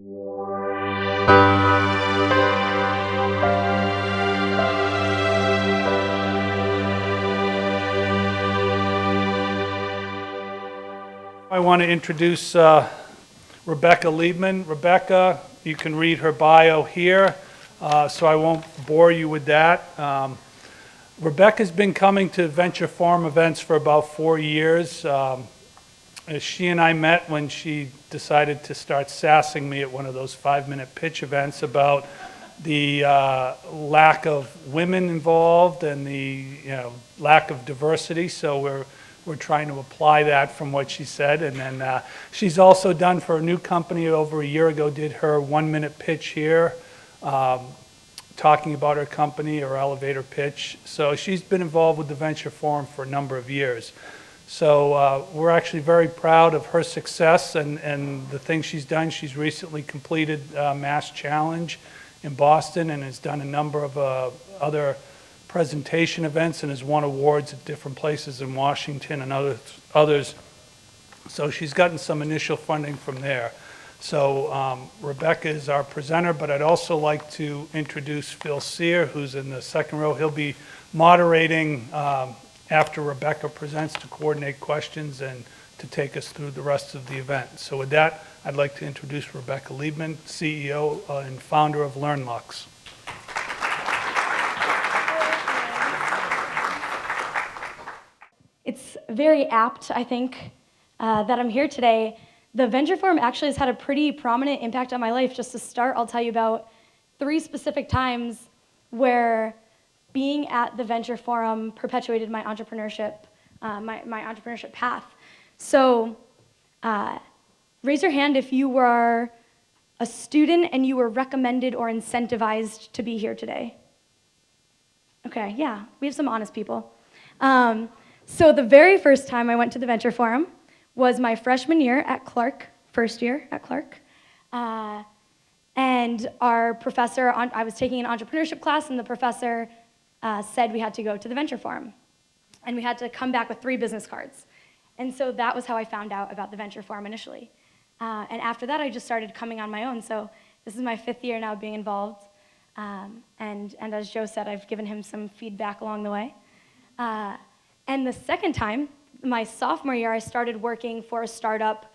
I want to introduce Rebecca Liebman. Rebecca, you can read her bio here, so I won't bore you with that. Rebecca's been coming to Venture Forum events for about 4 years. She and I met when she decided to start sassing me at one of those 5-minute pitch events about the lack of women involved and the lack of diversity. So we're trying to apply that from what she said. And then she's also done for a new company over a year ago, did her 1-minute pitch here, talking about her company, her elevator pitch. So she's been involved with the Venture Forum for a number of years. So we're actually very proud of her success and the things she's done. She's recently completed Mass Challenge in Boston and has done a number of other presentation events and has won awards at different places in Washington and others. So she's gotten some initial funding from there. So Rebecca is our presenter, but I'd also like to introduce Phil Sear, who's in the second row. He'll be moderating after Rebecca presents to coordinate questions and to take us through the rest of the event. So with that, I'd like to introduce Rebecca Liebman, CEO and founder of LearnLux. It's very apt, I think, that I'm here today. The Venture Forum actually has had a pretty prominent impact on my life. Just to start, I'll tell you about 3 specific times where being at the Venture Forum perpetuated my entrepreneurship, my entrepreneurship path. So raise your hand if you were a student and you were recommended or incentivized to be here today. Okay, yeah, we have some honest people. So the very first time I went to the Venture Forum was my freshman year at Clark, first year at Clark. And our professor, I was taking an entrepreneurship class, and the professor said we had to go to the Venture Forum. And we had to come back with 3 business cards. And so that was how I found out about the Venture Forum initially. And after that, I just started coming on my own. So this is my 5th year now being involved. And as Joe said, I've given him some feedback along the way. And the second time, my sophomore year, I started working for a startup.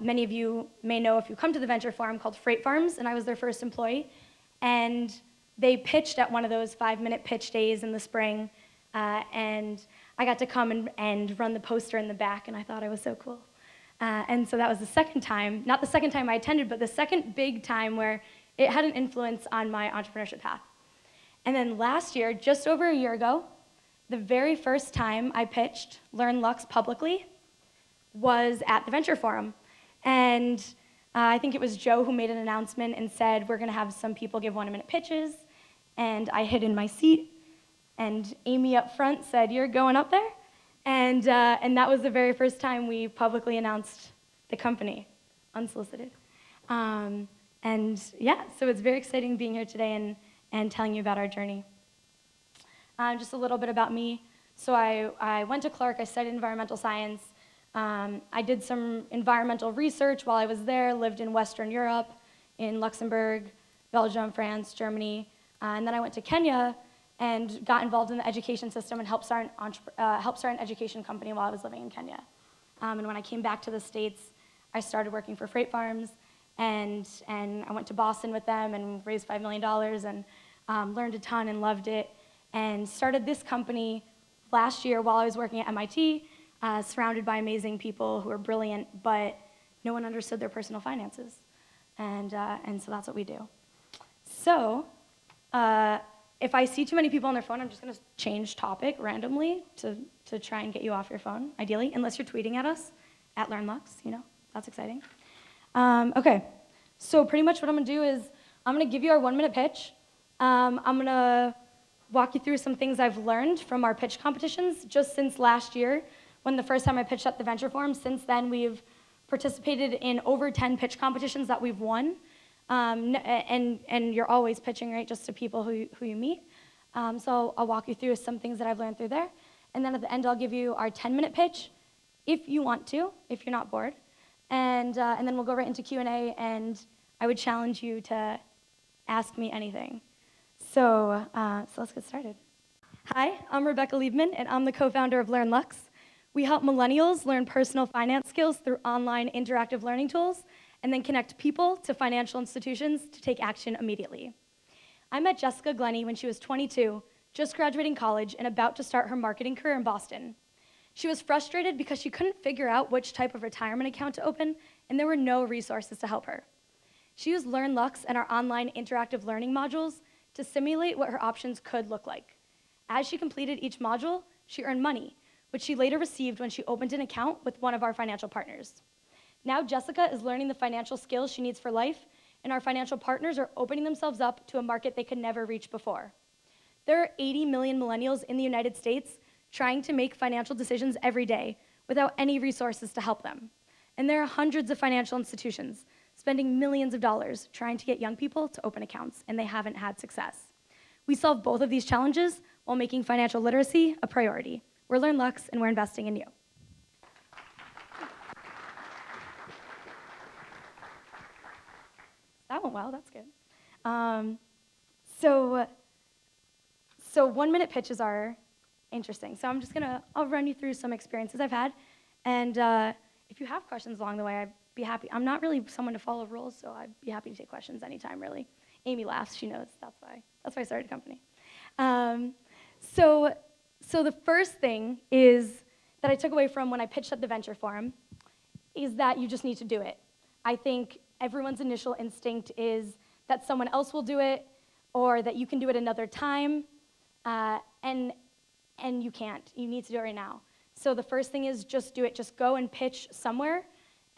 Many of you may know if you come to the Venture Forum, called Freight Farms, and I was their first employee. And they pitched at one of those 5-minute pitch days in the spring, and I got to come and run the poster in the back, and I thought I was so cool. And so that was the second time, not the second time I attended, but the second big time where it had an influence on my entrepreneurship path. And then last year, just over a year ago, the very first time I pitched LearnLux publicly was at the Venture Forum. And I think it was Joe who made an announcement and said, we're gonna have some people give 1-minute pitches. And I hid in my seat, and Amy up front said, you're going up there? And that was the very first time we publicly announced the company, unsolicited. And yeah, so it's very exciting being here today and telling you about our journey. Just a little bit about me. So I went to Clark, I studied environmental science. I did some environmental research while I was there, lived in Western Europe, in Luxembourg, Belgium, France, Germany. And then I went to Kenya and got involved in the education system and helped start an education company while I was living in Kenya. And when I came back to the States, I started working for Freight Farms, and I went to Boston with them and raised $5 million and learned a ton and loved it. And started this company last year while I was working at MIT, surrounded by amazing people who are brilliant, but no one understood their personal finances. And so that's what we do. So if I see too many people on their phone, I'm just going to change topic randomly to try and get you off your phone, ideally, unless you're tweeting at us, at LearnLux, that's exciting. Okay, so pretty much what I'm going to do is I'm going to give you our 1-minute pitch. I'm going to walk you through some things I've learned from our pitch competitions just since last year, when the first time I pitched at the Venture Forum. Since then, we've participated in over 10 pitch competitions that we've won. And you're always pitching, right, just to people who you meet. So I'll walk you through some things that I've learned through there. And then at the end, I'll give you our 10-minute pitch, if you want to, if you're not bored. And then we'll go right into Q&A, and I would challenge you to ask me anything. So let's get started. Hi, I'm Rebecca Liebman, and I'm the co-founder of LearnLux. We help millennials learn personal finance skills through online interactive learning tools, and then connect people to financial institutions to take action immediately. I met Jessica Glenny when she was 22, just graduating college and about to start her marketing career in Boston. She was frustrated because she couldn't figure out which type of retirement account to open, and there were no resources to help her. She used LearnLux and our online interactive learning modules to simulate what her options could look like. As she completed each module, she earned money, which she later received when she opened an account with one of our financial partners. Now Jessica is learning the financial skills she needs for life, and our financial partners are opening themselves up to a market they could never reach before. There are 80 million millennials in the United States trying to make financial decisions every day without any resources to help them. And there are hundreds of financial institutions spending millions of dollars trying to get young people to open accounts, and they haven't had success. We solve both of these challenges while making financial literacy a priority. We're LearnLux, and we're investing in you. That went well, that's good. So 1 minute pitches are interesting. So I'll run you through some experiences I've had. And if you have questions along the way, I'd be happy. I'm not really someone to follow rules, so I'd be happy to take questions anytime, really. Amy laughs, she knows, that's why I started a company. So the first thing is that I took away from when I pitched at the Venture Forum is that you just need to do it. I think everyone's initial instinct is that someone else will do it or that you can do it another time, and you can't. You need to do it right now. So the first thing is just do it. Just go and pitch somewhere,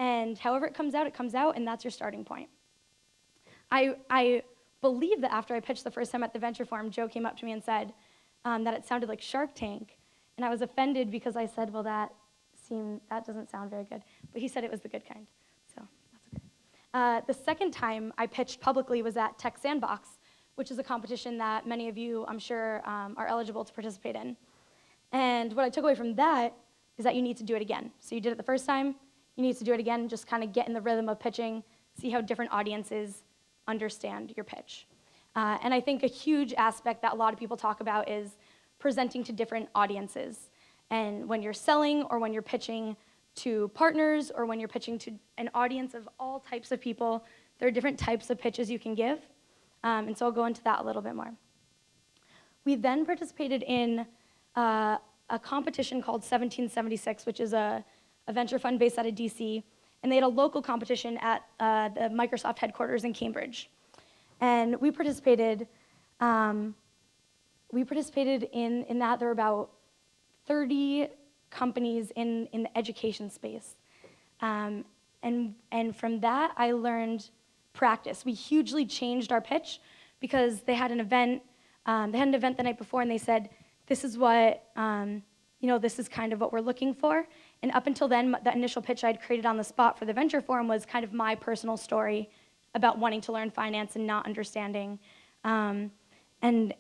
and however it comes out, and that's your starting point. I believe that after I pitched the first time at the Venture Forum, Joe came up to me and said that it sounded like Shark Tank, and I was offended because I said, well, that doesn't sound very good. But he said it was the good kind, so that's okay. The second time I pitched publicly was at Tech Sandbox, which is a competition that many of you, I'm sure, are eligible to participate in. And what I took away from that is that you need to do it again. So you did it the first time, you need to do it again, just kind of get in the rhythm of pitching, see how different audiences understand your pitch. And I think a huge aspect that a lot of people talk about is presenting to different audiences. And when you're selling or when you're pitching to partners or when you're pitching to an audience of all types of people, there are different types of pitches you can give. And so I'll go into that a little bit more. We then participated in a competition called 1776, which is a venture fund based out of DC. And they had a local competition at the Microsoft headquarters in Cambridge. And we participated in that. There were about 30 companies in the education space. And from that, I learned practice. We hugely changed our pitch because they had an event. They had an event the night before, and they said, "This is what this is kind of what we're looking for." And up until then, the initial pitch I'd created on the spot for the Venture Forum was kind of my personal story about wanting to learn finance and not understanding. And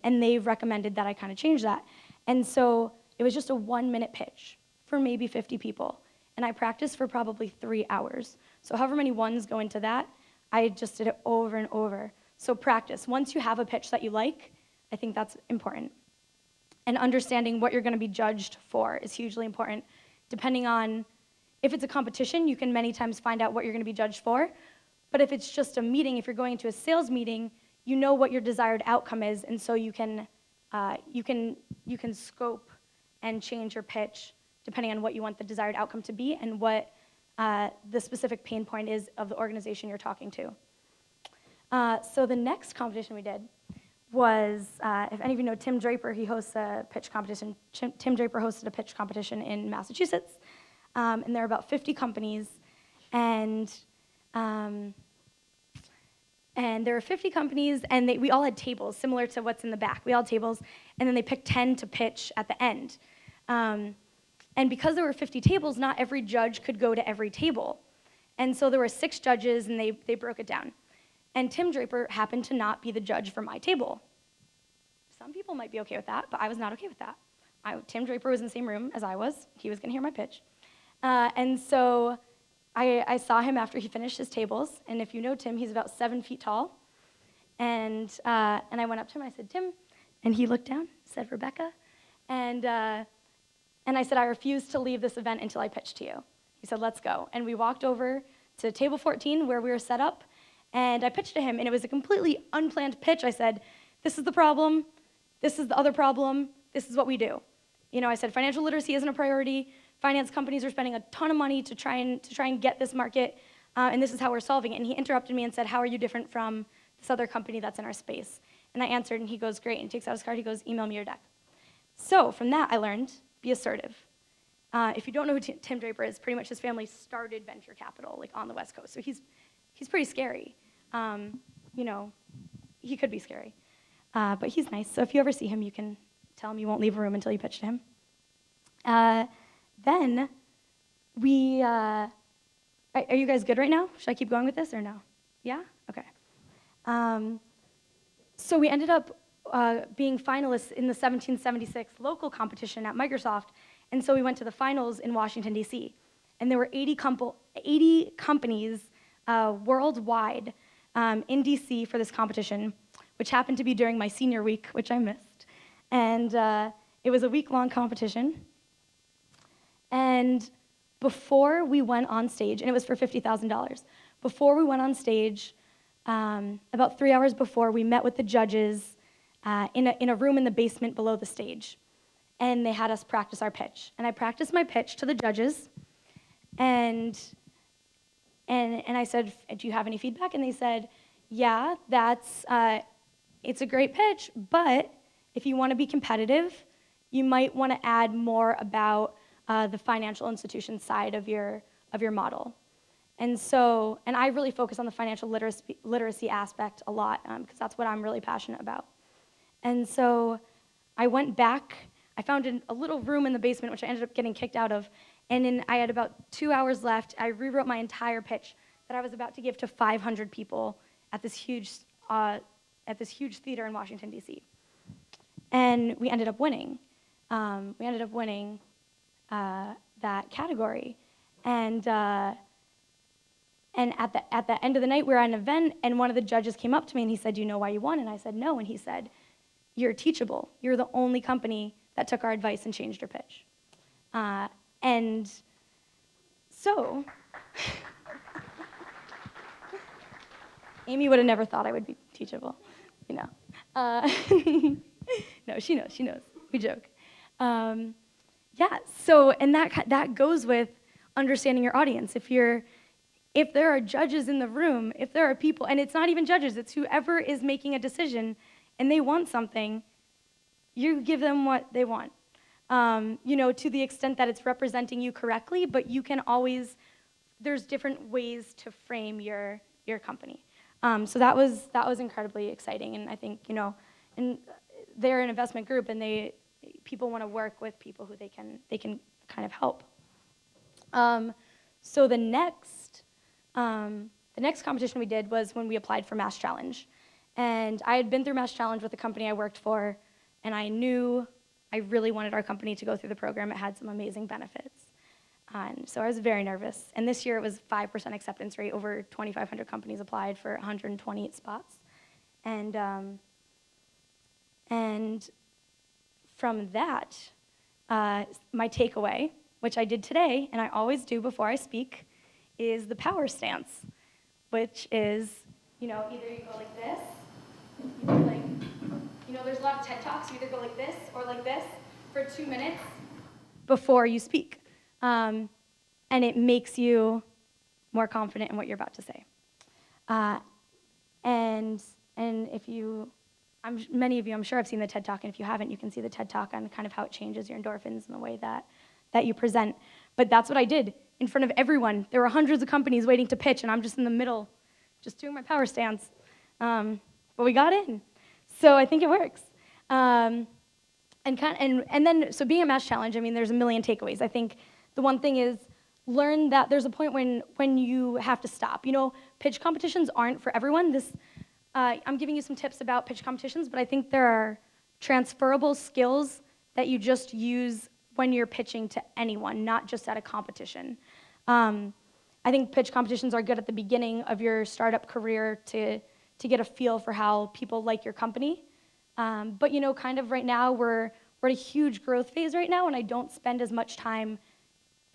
they recommended that I kind of change that. And so it was just a 1 minute pitch for maybe 50 people. And I practiced for probably 3 hours. So however many ones go into that, I just did it over and over. So practice. Once you have a pitch that you like, I think that's important. And understanding what you're going to be judged for is hugely important. Depending on, if it's a competition, you can many times find out what you're going to be judged for. But if it's just a meeting, if you're going to a sales meeting, you know what your desired outcome is, and so you can scope and change your pitch depending on what you want the desired outcome to be and what the specific pain point is of the organization you're talking to. So the next competition we did was, if any of you know Tim Draper, he hosts a pitch competition. Tim Draper hosted a pitch competition in Massachusetts, and there are about 50 companies, and there were 50 companies, and we all had tables, similar to what's in the back. We all had tables, and then they picked 10 to pitch at the end. And because there were 50 tables, not every judge could go to every table. And so there were 6 judges, and they broke it down. And Tim Draper happened to not be the judge for my table. Some people might be okay with that, but I was not okay with that. Tim Draper was in the same room as I was. He was going to hear my pitch. And so I saw him after he finished his tables, and if you know Tim, he's about 7 feet tall. And I went up to him, and I said, Tim, and he looked down, said, Rebecca, and I said, I refuse to leave this event until I pitch to you. He said, let's go. And we walked over to table 14 where we were set up, and I pitched to him, and it was a completely unplanned pitch. I said, this is the problem, this is the other problem, this is what we do. You know, I said, financial literacy isn't a priority. Finance companies are spending a ton of money to try and get this market, and this is how we're solving it. And he interrupted me and said, how are you different from this other company that's in our space? And I answered, and he goes, great. And he takes out his card, he goes, email me your deck. So from that, I learned, be assertive. If you don't know who Tim Draper is, pretty much his family started venture capital, like on the West Coast. So he's pretty scary. You know, he could be scary, but he's nice. So if you ever see him, you can tell him you won't leave a room until you pitch to him. Then we, are you guys good right now? Should I keep going with this or no? Yeah? Okay. So we ended up being finalists in the 1776 local competition at Microsoft, and so we went to the finals in Washington, D.C., and there were 80 companies worldwide in D.C. for this competition, which happened to be during my senior week, which I missed. And it was a week-long competition. And before we went on stage, and it was for $50,000, before we went on stage, about 3 hours before, we met with the judges in a room in the basement below the stage. And they had us practice our pitch. And I practiced my pitch to the judges, and I said, do you have any feedback? And they said, yeah, it's a great pitch, but if you want to be competitive, you might want to add more about the financial institution side of your model. And I really focus on the financial literacy aspect a lot, because that's what I'm really passionate about. And so I went back, I found a little room in the basement, which I ended up getting kicked out of, and then I had about 2 hours left. I rewrote my entire pitch that I was about to give to 500 people at this huge theater in Washington, D.C. And we ended up winning. That category. And at the end of the night, we were at an event, and one of the judges came up to me, and he said, do you know why you won? And I said, no. And he said, you're teachable. You're the only company that took our advice and changed your pitch. And so, Amy would have never thought I would be teachable, you know. No, she knows. We joke. Yeah, so, and that goes with understanding your audience. If there are judges in the room, if there are people, and it's not even judges, it's whoever is making a decision, and they want something, you give them what they want. You know, to the extent that it's representing you correctly, but you can always, there's different ways to frame your company. So that was incredibly exciting, and I think, you know, and they're an investment group, and people want to work with people who they can kind of help. So the next competition we did was when we applied for Mass Challenge. And I had been through Mass Challenge with the company I worked for, and I knew I really wanted our company to go through the program. It had some amazing benefits. And so I was very nervous. And this year it was 5% acceptance rate. Over 2,500 companies applied for 128 spots. And from that, my takeaway, which I did today, and I always do before I speak, is the power stance, which is, you know, either you go like this, there's a lot of TED Talks, you either go like this or like this for 2 minutes before you speak. And it makes you more confident in what you're about to say. And if you, many of you, I'm sure have seen the TED Talk, and if you haven't, you can see the TED Talk on kind of how it changes your endorphins in the way that you present. But that's what I did in front of everyone. There were hundreds of companies waiting to pitch, and I'm just in the middle, just doing my power stance. But we got in, so I think it works. And then, so being a Mass Challenge, I mean, there's a million takeaways. I think the one thing is learn that there's a point when you have to stop. You know, pitch competitions aren't for everyone. I'm giving you some tips about pitch competitions, but I think there are transferable skills that you just use when you're pitching to anyone, not just at a competition. I think pitch competitions are good at the beginning of your startup career to get a feel for how people like your company. But kind of right now we're at a huge growth phase right now, and I don't spend as much time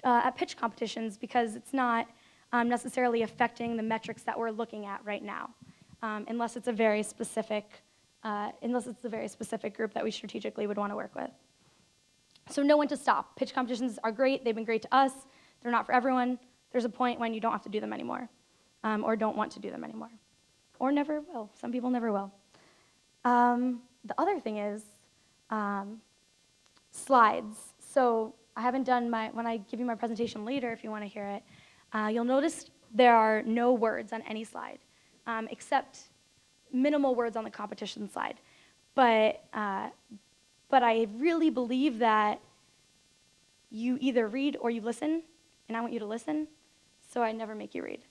at pitch competitions because it's not necessarily affecting the metrics that we're looking at right now, unless it's a very specific group that we strategically would want to work with. So know when to stop. Pitch competitions are great. They've been great to us. They're not for everyone. There's a point when you don't have to do them anymore, or don't want to do them anymore, or never will. Some people never will. The other thing is slides. So I haven't done when I give you my presentation later, if you want to hear it, you'll notice there are no words on any slide, except minimal words on the competition slide. But I really believe that you either read or you listen, and I want you to listen, so I never make you read.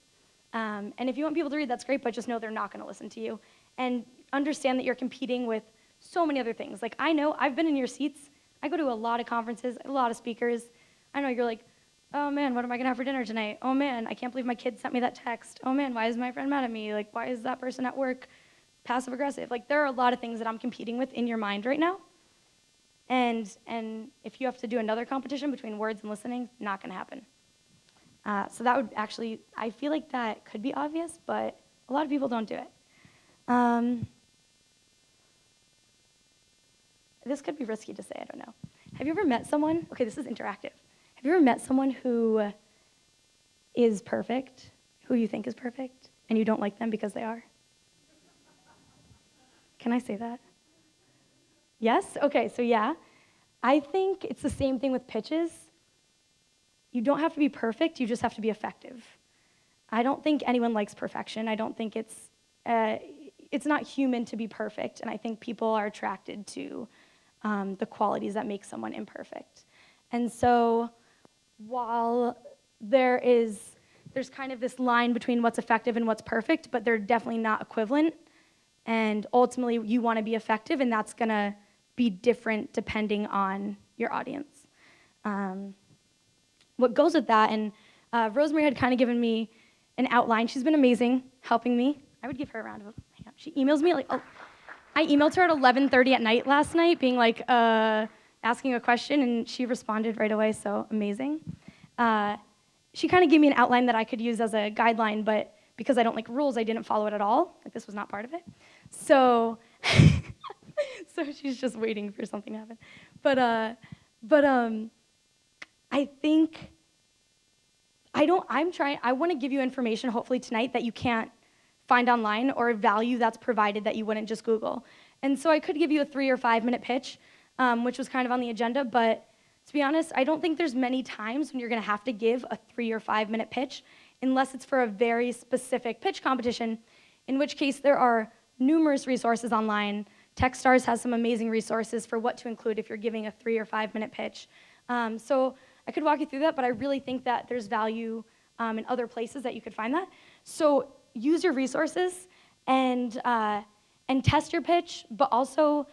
And if you want people to read, that's great, but just know they're not going to listen to you. And understand that you're competing with so many other things. Like, I know, I've been in your seats. I go to a lot of conferences, a lot of speakers. I know you're like, oh man, what am I going to have for dinner tonight? Oh man, I can't believe my kid sent me that text. Oh man, why is my friend mad at me? Like, why is that person at work passive aggressive? Like, there are a lot of things that I'm competing with in your mind right now. And if you have to do another competition between words and listening, not going to happen. So that would actually, I feel like that could be obvious, but a lot of people don't do it. This could be risky to say, I don't know. Have you ever met someone, okay, this is interactive. Have you ever met someone who is perfect, who you think is perfect, and you don't like them because they are? Can I say that? Yes? Okay, so yeah. I think it's the same thing with pitches. You don't have to be perfect, you just have to be effective. I don't think anyone likes perfection. I don't think it's not human to be perfect, and I think people are attracted to the qualities that make someone imperfect. And so while there's kind of this line between what's effective and what's perfect, but they're definitely not equivalent, and ultimately you want to be effective, and that's going to be different depending on your audience. What goes with that, and Rosemary had kind of given me an outline. She's been amazing helping me. I would give her a round of applause. She emails me I emailed her at 11:30 at night last night, being like, asking a question, and she responded right away, so amazing. She kind of gave me an outline that I could use as a guideline, but because I don't like rules, I didn't follow it at all. Like, this was not part of it. So, so she's just waiting for something to happen. But I think I want to give you information, hopefully tonight, that you can't find online, or value that's provided that you wouldn't just Google. And so I could give you a 3 or 5 minute pitch, which was kind of on the agenda, but to be honest, I don't think there's many times when you're going to have to give a 3 or 5 minute pitch, unless it's for a very specific pitch competition, in which case there are numerous resources online. Techstars has some amazing resources for what to include if you're giving a 3 or 5 minute pitch. So I could walk you through that, but I really think that there's value in other places that you could find that. So use your resources and test your pitch, but also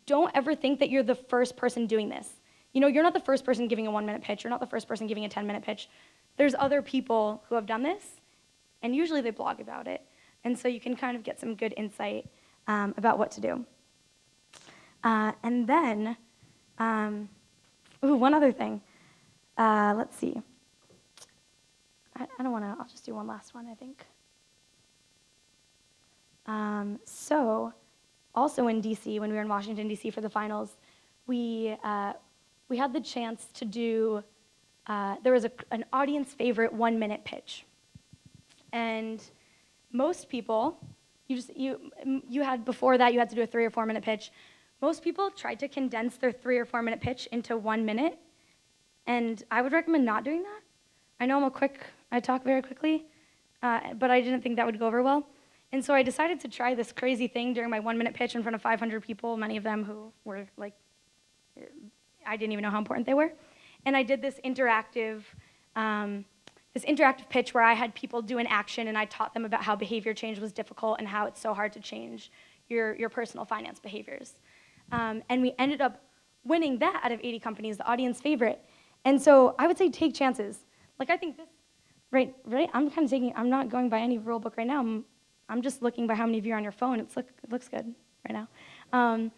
don't ever think that you're the first person doing this. You're not the first person giving a 1 minute pitch. You're not the first person giving a 10-minute pitch. There's other people who have done this, and usually they blog about it. And so you can kind of get some good insight about what to do. And then, one other thing. Let's see. I don't want to, I'll just do one last one, I think. So, also in DC, when we were in Washington, DC for the finals, we had the chance to do, there was an audience favorite 1 minute pitch. And most people, you had, before that, you had to do a 3 or 4 minute pitch. Most people tried to condense their 3 or 4 minute pitch into 1 minute. And I would recommend not doing that. I know I talk very quickly, but I didn't think that would go over well. And so I decided to try this crazy thing during my 1 minute pitch in front of 500 people, many of them who were like, I didn't even know how important they were. And I did this interactive pitch where I had people do an action, and I taught them about how behavior change was difficult and how it's so hard to change your personal finance behaviors. And we ended up winning that out of 80 companies, the audience favorite. And so I would say take chances. Like, I think Right. I'm not going by any rule book right now. I'm just looking by how many of you are on your phone. It looks good right now.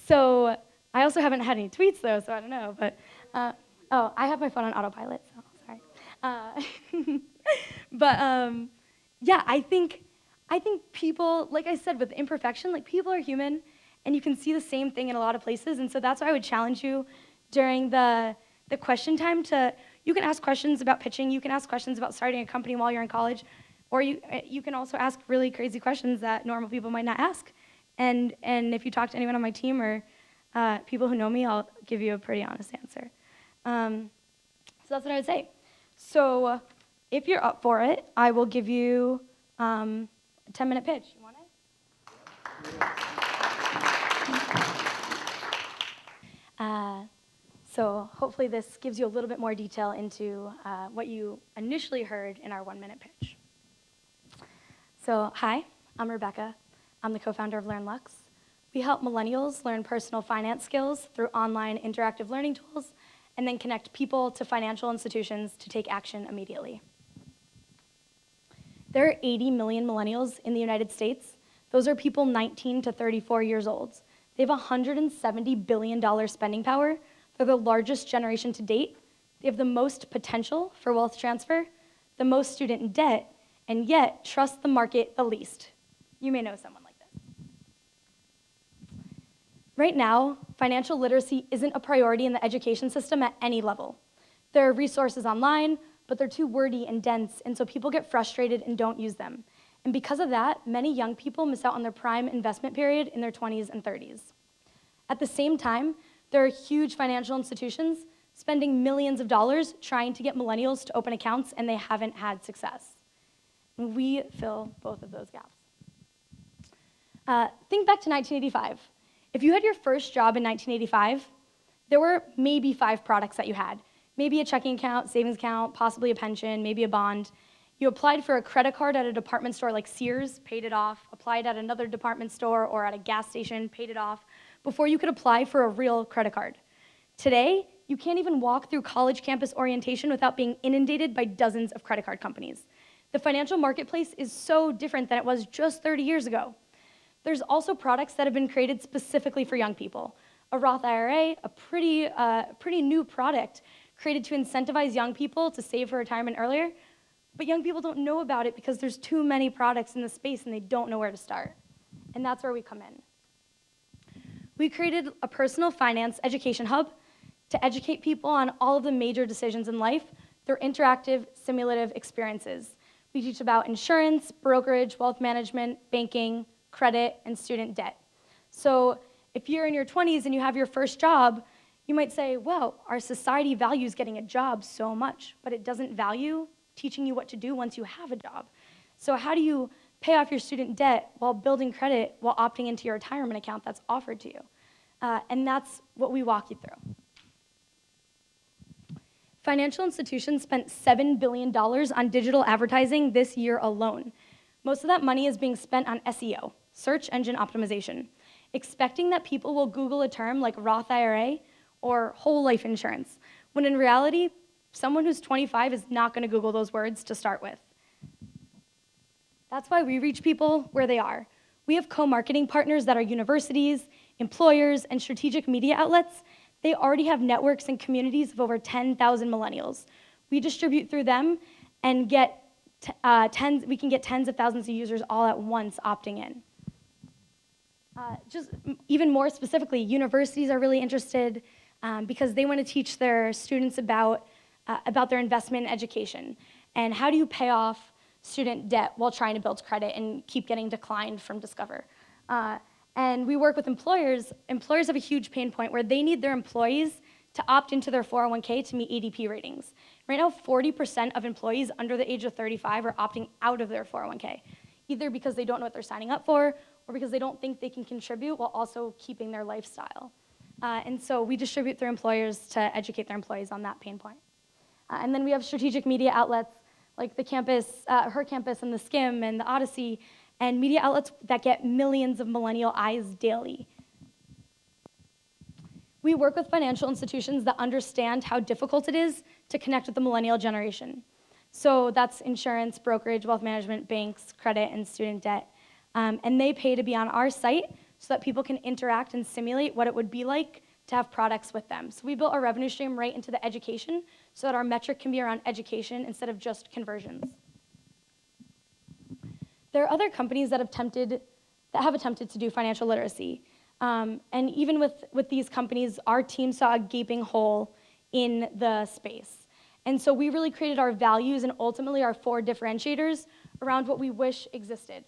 So I also haven't had any tweets though, so I don't know. But oh, I have my phone on autopilot, so sorry. But yeah, I think people, like I said, with imperfection, like people are human, and you can see the same thing in a lot of places. And so that's why I would challenge you during the question time to, you can ask questions about pitching, you can ask questions about starting a company while you're in college, or you can also ask really crazy questions that normal people might not ask. And if you talk to anyone on my team or people who know me, I'll give you a pretty honest answer. So that's what I would say. So if you're up for it, I will give you a 10-minute pitch. You want it? So hopefully this gives you a little bit more detail into what you initially heard in our 1-minute pitch. So hi, I'm Rebecca. I'm the co-founder of LearnLux. We help millennials learn personal finance skills through online interactive learning tools and then connect people to financial institutions to take action immediately. There are 80 million millennials in the United States. Those are people 19 to 34 years old. They have $170 billion spending power. They're the largest generation to date. They have the most potential for wealth transfer, the most student debt, and yet trust the market the least. You may know someone like this. Right now, financial literacy isn't a priority in the education system at any level. There are resources online, but they're too wordy and dense, and so people get frustrated and don't use them. And because of that, many young people miss out on their prime investment period in their 20s and 30s. At the same time, there are huge financial institutions spending millions of dollars trying to get millennials to open accounts, and they haven't had success. And we fill both of those gaps. Think back to 1985. If you had your first job in 1985, there were maybe 5 products that you had. Maybe a checking account, savings account, possibly a pension, maybe a bond. You applied for a credit card at a department store like Sears, paid it off, applied at another department store or at a gas station, paid it off, before you could apply for a real credit card. Today, you can't even walk through college campus orientation without being inundated by dozens of credit card companies. The financial marketplace is so different than it was just 30 years ago. There's also products that have been created specifically for young people. A Roth IRA, a pretty new product created to incentivize young people to save for retirement earlier, but young people don't know about it because there's too many products in the space and they don't know where to start. And that's where we come in. We created a personal finance education hub to educate people on all of the major decisions in life through interactive, simulative experiences. We teach about insurance, brokerage, wealth management, banking, credit, and student debt. So if you're in your 20s and you have your first job, you might say, well, our society values getting a job so much, but it doesn't value teaching you what to do once you have a job. So how do you pay off your student debt while building credit while opting into your retirement account that's offered to you? And that's what we walk you through. Financial institutions spent $7 billion on digital advertising this year alone. Most of that money is being spent on SEO, search engine optimization, expecting that people will Google a term like Roth IRA or whole life insurance, when in reality, someone who's 25 is not going to Google those words to start with. That's why we reach people where they are. We have co-marketing partners that are universities, employers, and strategic media outlets. They already have networks and communities of over 10,000 millennials. We distribute through them and we can get tens of thousands of users all at once opting in. Just even more specifically, universities are really interested because they want to teach their students about their investment in education. And how do you pay off student debt while trying to build credit and keep getting declined from Discover? And we work with employers. Employers have a huge pain point where they need their employees to opt into their 401k to meet ADP ratings. Right now, 40% of employees under the age of 35 are opting out of their 401k, either because they don't know what they're signing up for or because they don't think they can contribute while also keeping their lifestyle. And so we distribute through employers to educate their employees on that pain point. And then we have strategic media outlets like the campus, Her Campus and the Skim and the Odyssey, and media outlets that get millions of millennial eyes daily. We work with financial institutions that understand how difficult it is to connect with the millennial generation. So that's insurance, brokerage, wealth management, banks, credit, and student debt. And they pay to be on our site so that people can interact and simulate what it would be like to have products with them. So we built our revenue stream right into the education so that our metric can be around education instead of just conversions. There are other companies that have attempted to do financial literacy. And even with these companies, our team saw a gaping hole in the space. And so we really created our values and ultimately our 4 differentiators around what we wish existed.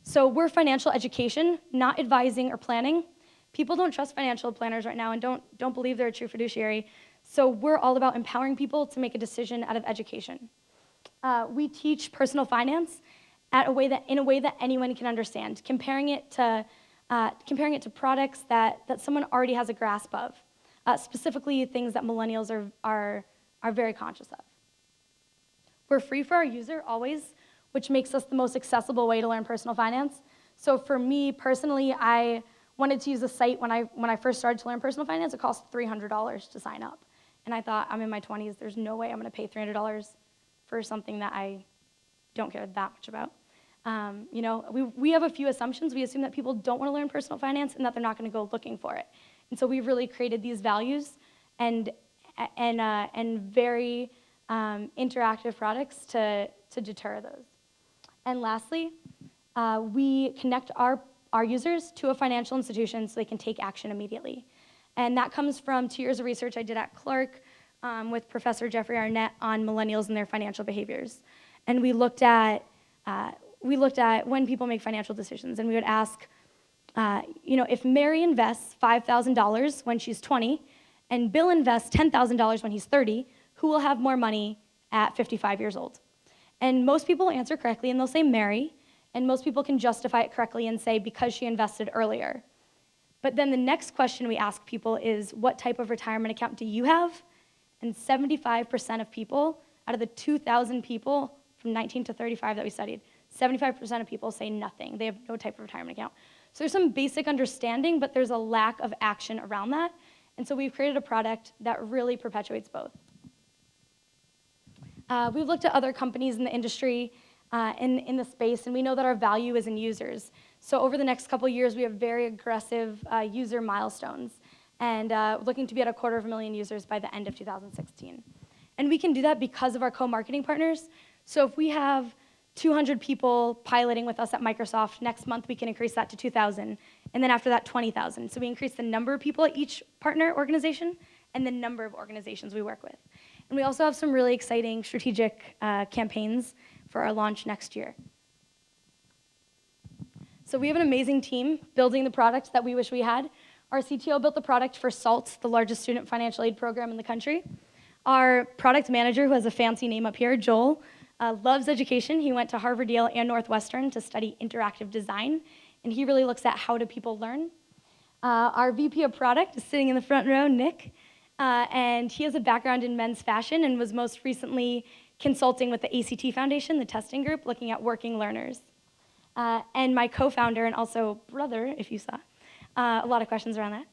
So we're financial education, not advising or planning. People don't trust financial planners right now and don't believe they're a true fiduciary. So we're all about empowering people to make a decision out of education. We teach personal finance in a way that anyone can understand, comparing it to products that someone already has a grasp of, specifically things that millennials are very conscious of. We're free for our user always, which makes us the most accessible way to learn personal finance. So for me personally, I wanted to use the site when I first started to learn personal finance. It cost $300 to sign up. And I thought, I'm in my 20s, there's no way I'm gonna pay $300 for something that I don't care that much about. We have a few assumptions. We assume that people don't wanna learn personal finance and that they're not gonna go looking for it. And so we've really created these values and very interactive products to deter those. And lastly, we connect our users to a financial institution so they can take action immediately. And that comes from 2 years of research I did at Clark with Professor Jeffrey Arnett on millennials and their financial behaviors. And we looked at when people make financial decisions, and we would ask, if Mary invests $5,000 when she's 20, and Bill invests $10,000 when he's 30, who will have more money at 55 years old? And most people answer correctly, and they'll say Mary, and most people can justify it correctly and say because she invested earlier. But then the next question we ask people is, what type of retirement account do you have? And 75% of people, out of the 2,000 people from 19 to 35 that we studied, 75% of people say nothing. They have no type of retirement account. So there's some basic understanding, but there's a lack of action around that. And so we've created a product that really perpetuates both. We've looked at other companies in the industry, in the space, and we know that our value is in users. So over the next couple of years, we have very aggressive user milestones, and looking to be at 250,000 users by the end of 2016. And we can do that because of our co-marketing partners. So if we have 200 people piloting with us at Microsoft, next month we can increase that to 2,000, and then after that, 20,000. So we increase the number of people at each partner organization and the number of organizations we work with. And we also have some really exciting strategic campaigns for our launch next year. So we have an amazing team building the product that we wish we had. Our CTO built the product for SALT, the largest student financial aid program in the country. Our product manager, who has a fancy name up here, Joel, loves education. He went to Harvard, Yale, and Northwestern to study interactive design, and he really looks at how do people learn. Our VP of product is sitting in the front row, Nick, and he has a background in men's fashion and was most recently consulting with the ACT Foundation, the testing group, looking at working learners. And my co-founder and also brother, if you saw, a lot of questions around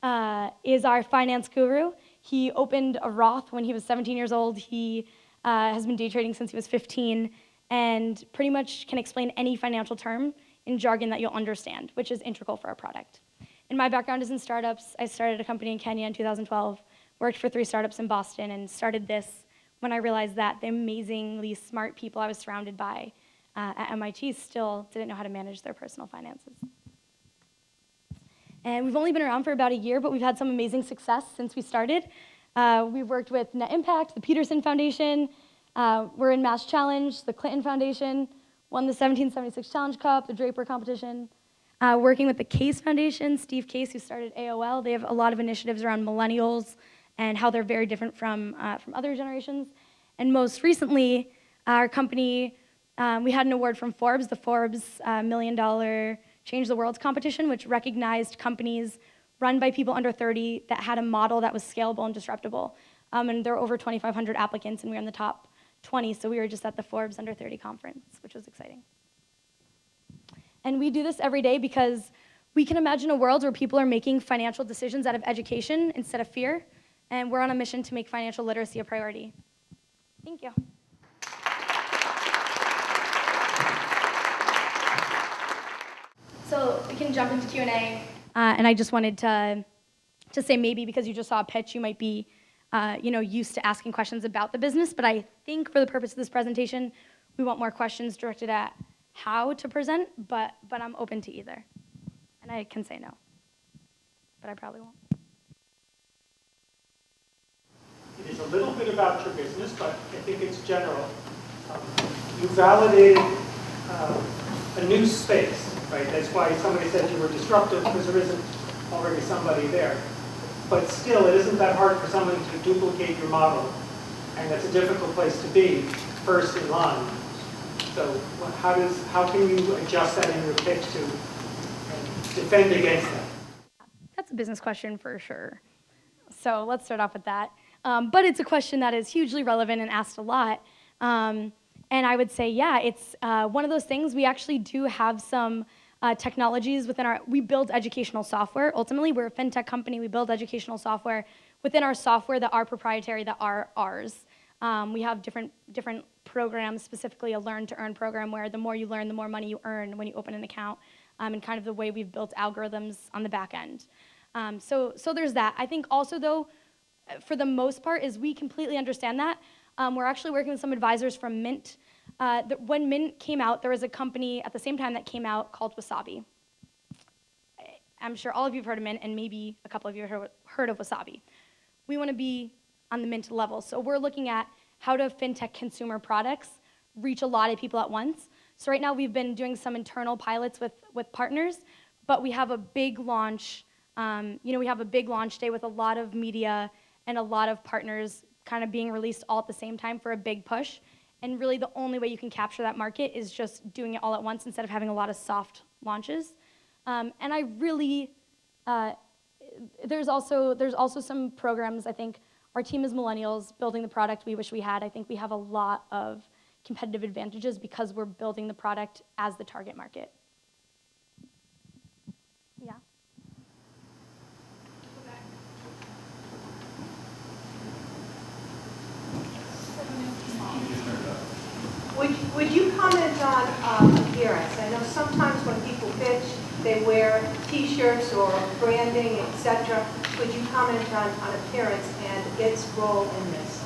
that, is our finance guru. He opened a Roth when he was 17 years old. He has been day trading since he was 15 and pretty much can explain any financial term in jargon that you'll understand, which is integral for our product. And my background is in startups. I started a company in Kenya in 2012, worked for 3 startups in Boston, and started this when I realized that the amazingly smart people I was surrounded by at MIT still didn't know how to manage their personal finances. And we've only been around for about a year, but we've had some amazing success since we started. We've worked with Net Impact, the Peterson Foundation, we're in Mass Challenge, the Clinton Foundation, won the 1776 Challenge Cup, the Draper competition. Working with the Case Foundation, Steve Case, who started AOL. They have a lot of initiatives around millennials and how they're very different from other generations. And most recently, our company, we had an award from Forbes, the Forbes $1 Million Change the World competition, which recognized companies run by people under 30 that had a model that was scalable and disruptable. And there were over 2,500 applicants, and we were in the top 20, so we were just at the Forbes Under 30 conference, which was exciting. And we do this every day because we can imagine a world where people are making financial decisions out of education instead of fear, and we're on a mission to make financial literacy a priority. Thank you. we can jump into Q&A. And I just wanted to say maybe because you just saw a pitch, you might be used to asking questions about the business, but I think for the purpose of this presentation, we want more questions directed at how to present, but I'm open to either. And I can say no, but I probably won't. It is a little bit about your business, but I think it's general. You validated a new space, right? That's why somebody said you were disruptive, because there isn't already somebody there. But still, it isn't that hard for someone to duplicate your model, and that's a difficult place to be, first in line. So how can you adjust that in your pitch to defend against that? That's a business question for sure. So let's start off with that. But it's a question that is hugely relevant and asked a lot. And I would say, yeah, it's one of those things. We actually do have some technologies within we build educational software. Ultimately, we're a fintech company. We build educational software within our software that are proprietary, that are ours. We have different programs, specifically a learn-to-earn program, where the more you learn, the more money you earn when you open an account, and kind of the way we've built algorithms on the back end. So there's that. I think also, though, for the most part, is we completely understand that. We're actually working with some advisors from Mint. When Mint came out, there was a company at the same time that came out called Wasabi. I'm sure all of you have heard of Mint, and maybe a couple of you have heard of Wasabi. We want to be on the Mint level. So we're looking at how do fintech consumer products reach a lot of people at once. So right now we've been doing some internal pilots with partners, but we have a big launch. We have a big launch day with a lot of media and a lot of partners kind of being released all at the same time for a big push. And really the only way you can capture that market is just doing it all at once instead of having a lot of soft launches. And I really, there's also some programs. I think our team is millennials building the product we wish we had. I think we have a lot of competitive advantages because we're building the product as the target market. Yeah. Would you comment on appearance? I know sometimes when people pitch, they wear T-shirts or branding, etc. Would you comment on appearance and its role in this?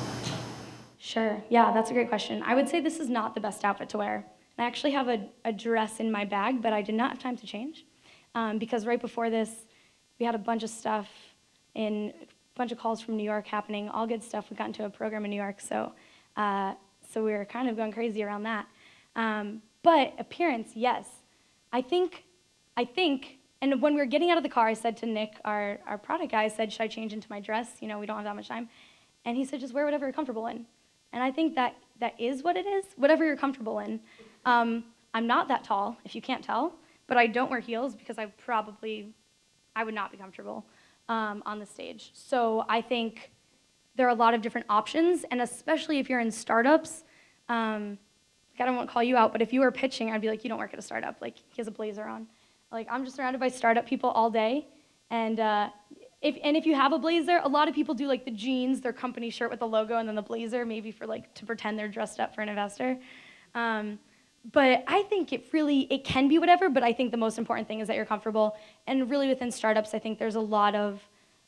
Sure. Yeah, that's a great question. I would say this is not the best outfit to wear. I actually have a dress in my bag, but I did not have time to change because right before this, we had a bunch of stuff a bunch of calls from New York happening, all good stuff. We got into a program in New York, so we were kind of going crazy around that. But appearance, yes. I think, and when we were getting out of the car, I said to Nick, our product guy, I said, should I change into my dress? We don't have that much time. And he said, just wear whatever you're comfortable in. And I think that is what it is, whatever you're comfortable in. I'm not that tall, if you can't tell, but I don't wear heels because I would not be comfortable on the stage. So I think there are a lot of different options, and especially if you're in startups, I don't want to call you out, but if you were pitching, I'd be like, you don't work at a startup. Like, he has a blazer on. Like, I'm just surrounded by startup people all day, and if you have a blazer, a lot of people do like the jeans, their company shirt with the logo, and then the blazer, maybe for to pretend they're dressed up for an investor. But I think it can be whatever, but I think the most important thing is that you're comfortable. And really within startups, I think there's a lot of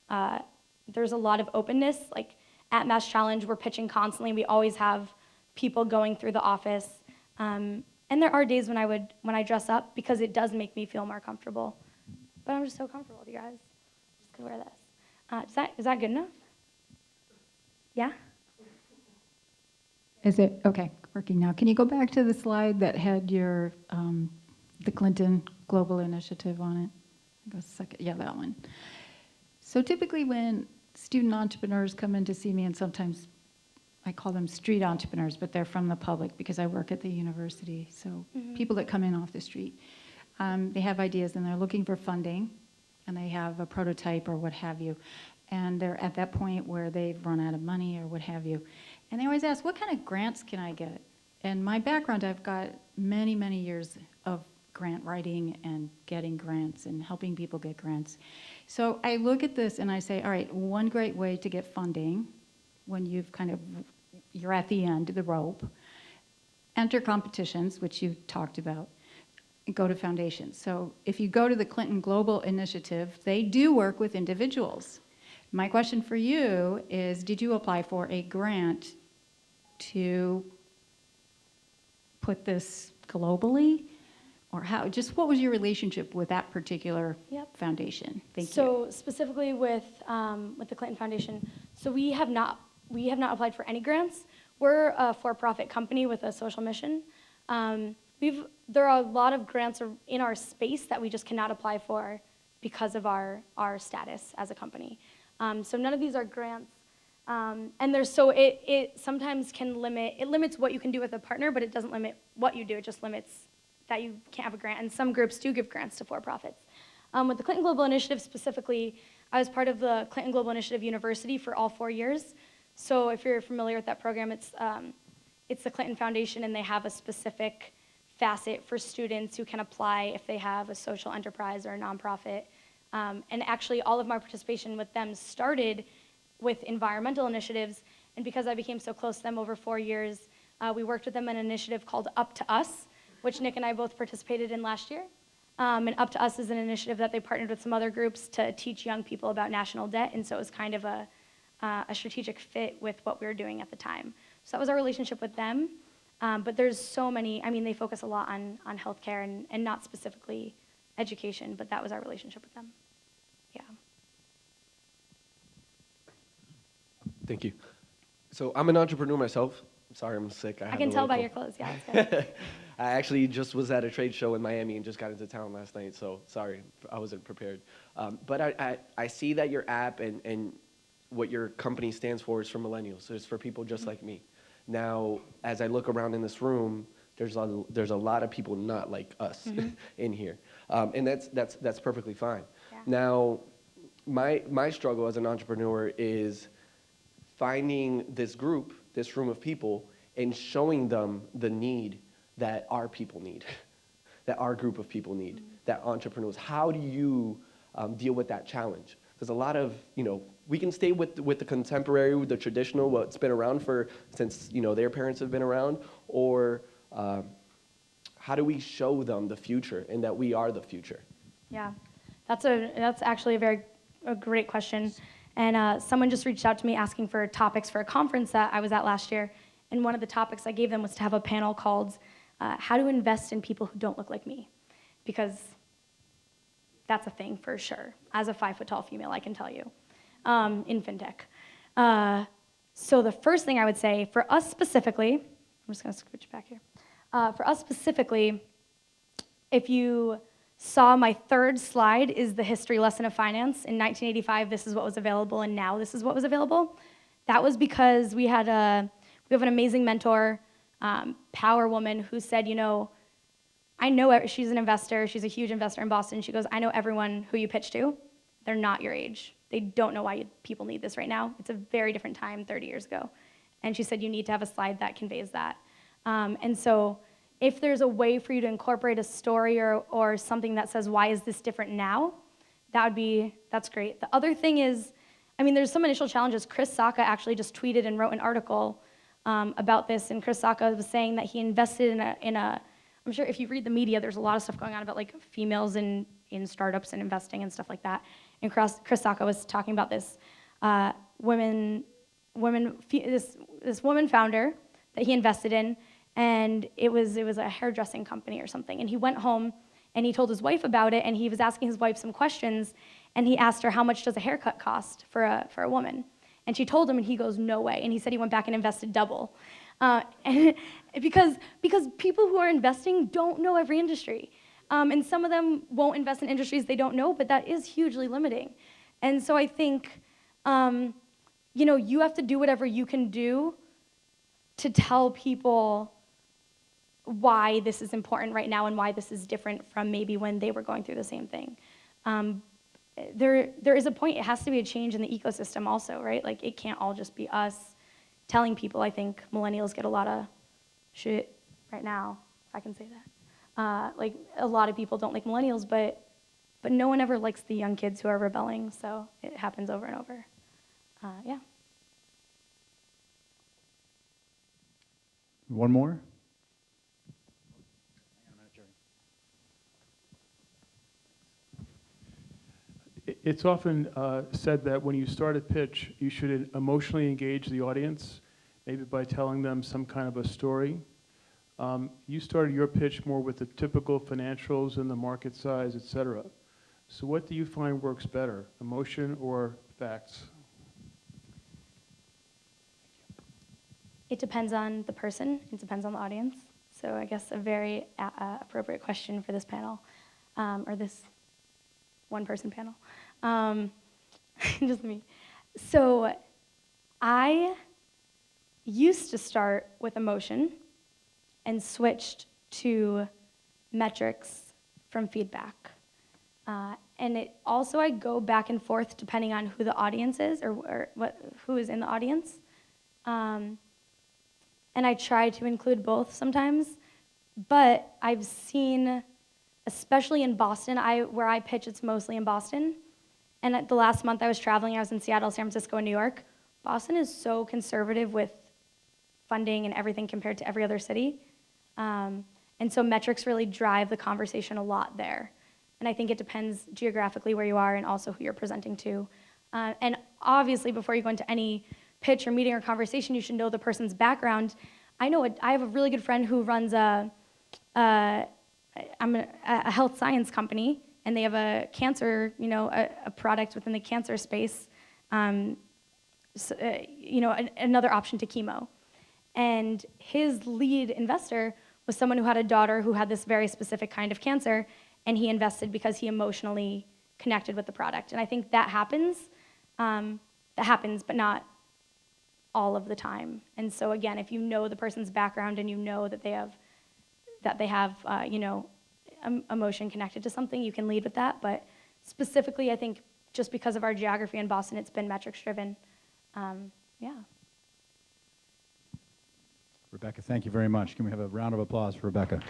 openness. Like at Mass Challenge, we're pitching constantly. We always have people going through the office. And there are days when I dress up because it does make me feel more comfortable. But I'm just so comfortable with you guys. Just gonna wear this. Is that good enough? Yeah? Is it, okay, working now. Can you go back to the slide that had your, the Clinton Global Initiative on it? Go second, yeah, that one. So typically when student entrepreneurs come in to see me, and sometimes I call them street entrepreneurs, but they're from the public because I work at the university. So people that come in off the street, they have ideas and they're looking for funding, and they have a prototype or what have you. And they're at that point where they've run out of money or what have you. And they always ask, what kind of grants can I get? And my background, I've got many, many years of grant writing and getting grants and helping people get grants. So I look at this and I say, all right, one great way to get funding when you're at the end of the rope, enter competitions, which you talked about. go to foundations. So if you go to the Clinton Global Initiative, they do work with individuals. My question for you is, did you apply for a grant to put this globally? Or how, just what was your relationship with that particular Yep. foundation? Thank you. So specifically with the Clinton Foundation, so we have not applied for any grants. We're a for-profit company with a social mission. There are a lot of grants in our space that we just cannot apply for because of our status as a company. So none of these are grants. And it sometimes limits what you can do with a partner, but it doesn't limit what you do. It just limits that you can't have a grant. And some groups do give grants to for-profits. With the Clinton Global Initiative specifically, I was part of the Clinton Global Initiative University for all 4 years. So if you're familiar with that program, it's the Clinton Foundation, and they have a specific facet for students who can apply if they have a social enterprise or a nonprofit. And actually, all of my participation with them started with environmental initiatives, and because I became so close to them over 4 years, we worked with them on an initiative called Up to Us, which Nick and I both participated in last year. And Up to Us is an initiative that they partnered with some other groups to teach young people about national debt, and so it was kind of a strategic fit with what we were doing at the time. So that was our relationship with them. But there's so many, I mean, they focus a lot on healthcare and not specifically education, but that was our relationship with them. Yeah. Thank you. So I'm an entrepreneur myself. I'm sorry, I'm sick. I have can a tell little by your cold. clothes, yeah, that's good. I actually just was at a trade show in Miami and just got into town last night, so sorry, I wasn't prepared. But I see that your app and what your company stands for is for millennials, so it's for people just like me. Now, as I look around in this room, there's a lot of people not like us in here, and that's perfectly fine. Yeah. Now, my struggle as an entrepreneur is finding this group, this room of people, and showing them the need that our people need, that our group of people need, that entrepreneurs. How do you deal with that challenge? There's a lot of, we can stay with the contemporary, with the traditional, what's been around since their parents have been around, or how do we show them the future and that we are the future? Yeah, that's actually a great question. And someone just reached out to me asking for topics for a conference that I was at last year. And one of the topics I gave them was to have a panel called How to Invest in People Who Don't Look Like Me. Because that's a thing for sure. As a 5-foot-tall female, I can tell you, in fintech. So the first thing I would say, for us specifically, I'm just gonna switch back here. For us specifically, if you saw my third slide is the history lesson of finance. In 1985, this is what was available, and now this is what was available. That was because we have an amazing mentor, power woman, who said, I know she's an investor. She's a huge investor in Boston. She goes, I know everyone who you pitch to. They're not your age. They don't know why people need this right now. It's a very different time 30 years ago. And she said, you need to have a slide that conveys that. And so if there's a way for you to incorporate a story or something that says, why is this different now? That's great. The other thing is, there's some initial challenges. Chris Sacca actually just tweeted and wrote an article about this, and Chris Sacca was saying that he invested in a I'm sure if you read the media, there's a lot of stuff going on about like females in startups and investing and stuff like that. And Chris Sacca was talking about this woman founder that he invested in, and it was a hairdressing company or something. And he went home and he told his wife about it, and he was asking his wife some questions, and he asked her, how much does a haircut cost for a woman? And she told him, and he goes, no way. And he said he went back and invested double. And because people who are investing don't know every industry. And some of them won't invest in industries they don't know, but that is hugely limiting. And so I think, you have to do whatever you can do to tell people why this is important right now and why this is different from maybe when they were going through the same thing. There is a point, it has to be a change in the ecosystem also, right? Like, it can't all just be us telling people. I think millennials get a lot of shit right now, if I can say that. Like, a lot of people don't like millennials, but no one ever likes the young kids who are rebelling, so it happens over and over. Yeah. One more? It's often said that when you start a pitch, you should emotionally engage the audience, maybe by telling them some kind of a story. You started your pitch more with the typical financials and the market size, et cetera. So what do you find works better, emotion or facts? It depends on the person, it depends on the audience. So I guess a very appropriate question for this panel, or this one-person panel. Just me. So I used to start with emotion and switched to metrics from feedback. And it also, I go back and forth depending on who the audience is or who is in the audience. And I try to include both sometimes, but I've seen, especially in Boston, where I pitch, it's mostly in Boston. And at the last month I was traveling, I was in Seattle, San Francisco, and New York. Boston is so conservative with funding and everything compared to every other city. And so metrics really drive the conversation a lot there. And I think it depends geographically where you are and also who you're presenting to. And obviously, before you go into any pitch or meeting or conversation, you should know the person's background. I have a really good friend who runs a health science company, and they have a cancer, a product within the cancer space, another option to chemo. And his lead investor was someone who had a daughter who had this very specific kind of cancer, and he invested because he emotionally connected with the product. And I think that happens, but not all of the time. And so again, if you know the person's background and you know that they have emotion connected to something, you can lead with that. But specifically, I think just because of our geography in Boston, it's been metrics driven. Yeah. Rebecca, thank you very much. Can we have a round of applause for Rebecca?